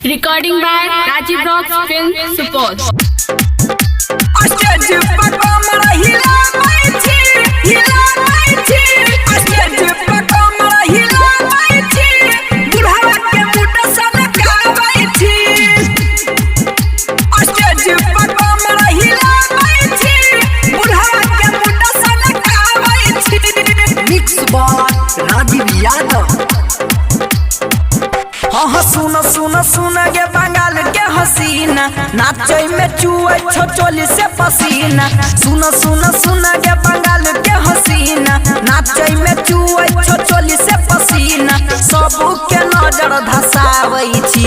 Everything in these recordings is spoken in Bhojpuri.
Recording by Rajiv Rocks Film Support. सुन गे बंगाल के हसीना नाचे में चुए छोचोली से पसीना। सुन गे बंगाल के हसीना नाचे में चुए छोचोली से पसीना। सबू के नजर धसावै छी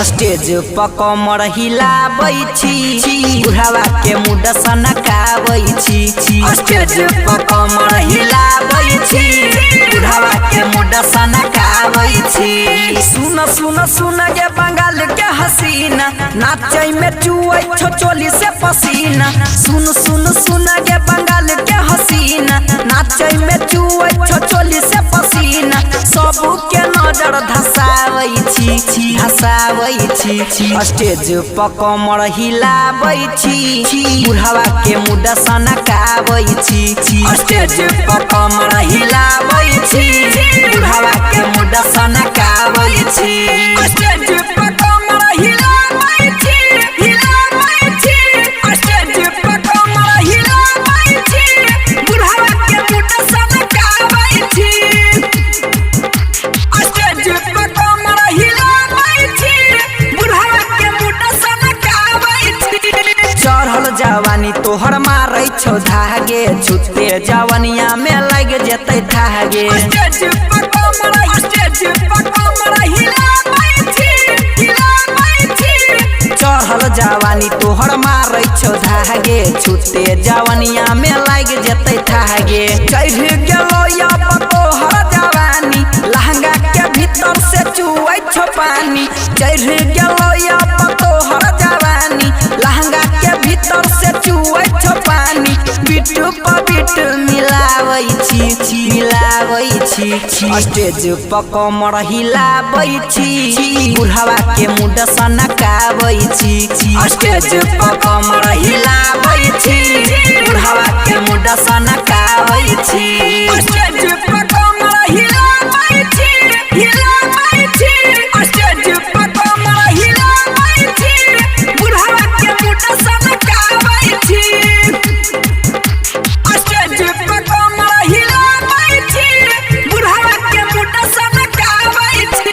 स्टेज पर कमर हिलावै छी बुढ़ावा के मुंड सनकावै छी। स्टेज पर कमर हिलावै छी बुढ़ावा के मुंड सनकावै छी। सुन गे बंगाल के हसीना नाचे में चुए छोचोली से पसीना। सुन गे बंगाल के हसीना नाचे में चुए छोचोली से पसीना। सबू के नजर धसावै छी स्टेज पर कमर हिलावै छी बुढ़ावा के मुंड सनकावै छी। स्टेज पर कमर हिलावै छी बुढ़ावा के मुंड सनकावै छी। स्टेज पर कमर हिलावै छी स्टेज पर कमर हिलावै छी बुढ़ावा के मुंड सनकावै छी। स्टेज पर कमर हिलावै छी बुढ़ावा के मुंड सनकावै छी। चढ़ल जवानी तोहर मारै छौ धागे छुते जवनिया में लग जेतै धागे। स्टेज पर कमर हिलावै छी चढ़ल जवानी तोहर मारै छौ धागे छुते जवनिया में लग जेतै धागे। चढ़ गेलो या तोहर जवानी लहंगा के भीतर से चुए छौ पानी। चढ़ गेलो या तोहर जवानी लहंगा के भीतर से चुए छौ पानी। बिट पर बिट मिलावै छी स्टेज पर कमर हिलावै छी बुढ़ावा के मुंड सनकावै छी। स्टेज पर कमर हिलावै छी बुढ़ावा के मुंड सनकावै छी। स्टेज पर कमर हिलावै छी स्टेज पर कमर हिलावै छी बुढ़ावा के मुंड सनकावै छी। स्टेज पर कमर हिलावै छी बुढ़ावा के मुंड सनकावै छी।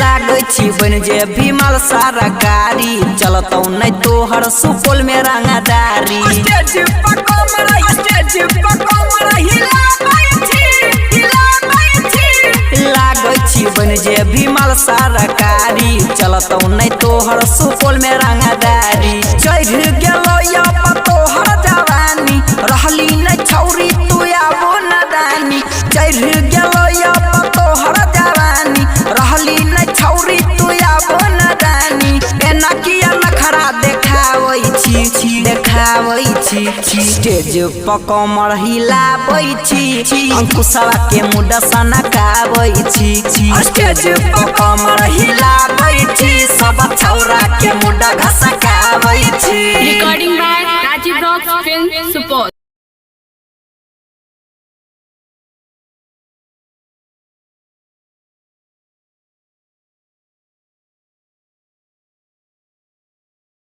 लागै छी बन जे भीमल सारा गाड़ी चलतौ नै तोहर सुपौल में रंगदारी। स्टेज पर कमर हिलावै छी लागै छी बन जे भीमल सारा गाड़ी चलतौ नै तोहर सुपौल में रंगदारी। चढ़ गेलो या तोहर जवानी रहली नै छौरी तू आबो नदानी। चढ़ गेलो या तोहर जवानी रहली नै छौरी तू आबो नदानी। एना किया नखरा देखावै छी स्टेज पर कमर हिलावै छी अंकुशवा के मुंड सनकावै छी। स्टेज पर कमर हिलावै छी सब छौरा के मुंड घसकावै छी। Recording by Rajiv Rocks Film Support.